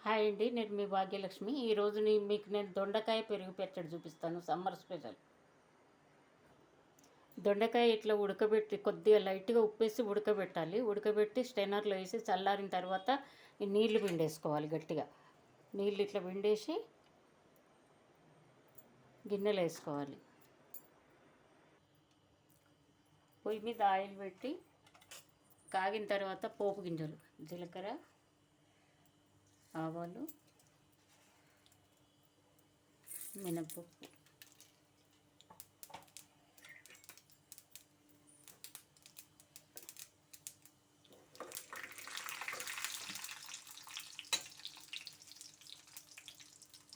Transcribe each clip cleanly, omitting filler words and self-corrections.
Hi అండి, నేను మీ భాగ్యలక్ష్మి. ఈరోజు మీకు నేను దొండకాయ పెరుగు పచ్చడి చూపిస్తాను. Summer special. దొండకాయ ఇట్లా ఉడకబెట్టి కొద్దిగా లైట్గా ఉప్పేసి ఉడకబెట్టాలి. ఉడకబెట్టి స్టెయినర్లో వేసి చల్లారిన తర్వాత ఈ నీళ్లు పిండేసుకోవాలి. గట్టిగా నీళ్ళు ఇట్లా పిండేసి గిన్నెలో వేసుకోవాలి. పొయ్యి మీద ఆయిల్ పెట్టి కాగిన తర్వాత పోపు గింజలు, జీలకర్ర, ఆవాలు, మినపప్పు,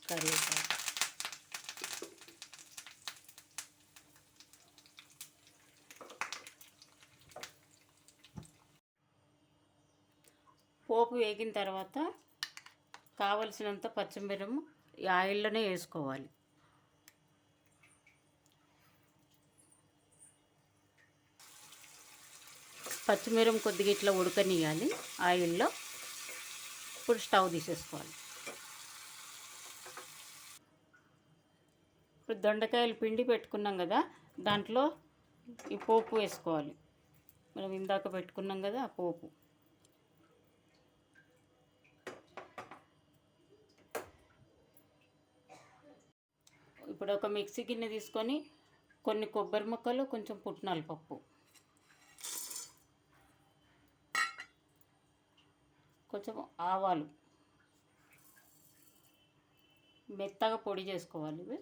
కరివేపాకు, పోపు వేగిన తర్వాత కావలసినంత పచ్చిమిరప ఈ ఆయిల్లోనే వేసుకోవాలి. పచ్చిమిరప కొద్దిగా ఇట్లా ఉడకనియాలి ఆయిల్లో. ఇప్పుడు స్టవ్ తీసేసుకోవాలి. ఇప్పుడు దొండకాయలు పిండి పెట్టుకున్నాం కదా, దాంట్లో ఈ పోపు వేసుకోవాలి. మనం ఇందాక పెట్టుకున్నాం కదా ఆ పోపు. ఇప్పుడు ఒక మిక్సీ గిన్నె తీసుకొని కొన్ని కొబ్బరి ముక్కలు, కొంచెం పుట్నాల పప్పు, కొంచెం ఆవాలు మెత్తగా పొడి చేసుకోవాలి. ఇవి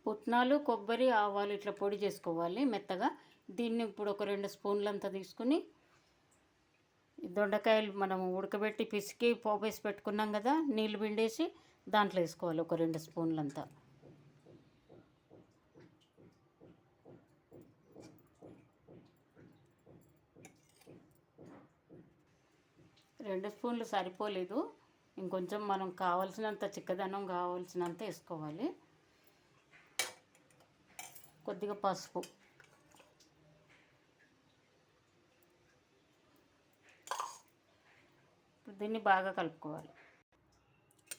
పుట్నాలు, కొబ్బరి, ఆవాలు ఇట్లా పొడి చేసుకోవాలి మెత్తగా. దీన్ని ఇప్పుడు ఒక 2 స్పూన్లంతా తీసుకుని దొండకాయలు మనం ఉడకబెట్టి పిసికి పోపేసి పెట్టుకున్నాం కదా, నీళ్ళు పిండేసి దాంట్లో వేసుకోవాలి ఒక 2 స్పూన్లంతా. రెండు స్పూన్లు సరిపోలేదు, ఇంకొంచెం మనం కావాల్సినంత చిక్కదనం కావాల్సినంత వేసుకోవాలి. కొద్దిగా పసుపు, దీన్ని బాగా కలుపుకోవాలి.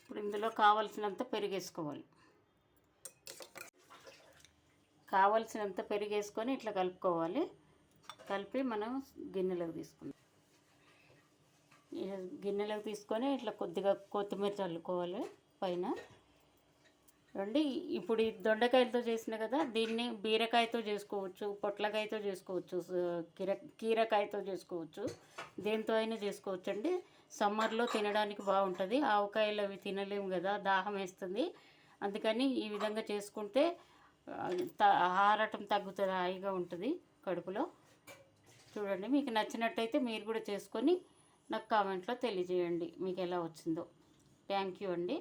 ఇప్పుడు ఇందులో కావాల్సినంత పెరుగు వేసుకోవాలి. కావాల్సినంత పెరుగు వేసుకొని ఇట్లా కలుపుకోవాలి. కలిపి మనం గిన్నెలోకి తీసుకుందాం. గిన్నెలోకి తీసుకొని ఇట్లా కొద్దిగా కొత్తిమీర చల్లుకోవాలి పైన. రండి, ఇప్పుడు ఈ దొండకాయలతో చేసిన కదా, దీన్ని బీరకాయతో చేసుకోవచ్చు, పొట్లకాయతో చేసుకోవచ్చు, కీరకాయతో చేసుకోవచ్చు, దేంతో అయినా చేసుకోవచ్చు అండి. సమ్మర్లో తినడానికి బాగుంటుంది. ఆవకాయలు అవి తినలేము కదా, దాహం వేస్తుంది. అందుకని ఈ విధంగా చేసుకుంటే ఆరాటం తగ్గుతుంది, హాయిగా ఉంటుంది కడుపులో. చూడండి, మీకు నచ్చినట్టయితే మీరు కూడా చేసుకొని నాకు కామెంట్లో తెలియజేయండి మీకు ఎలా వచ్చిందో. థ్యాంక్ యూ అండి.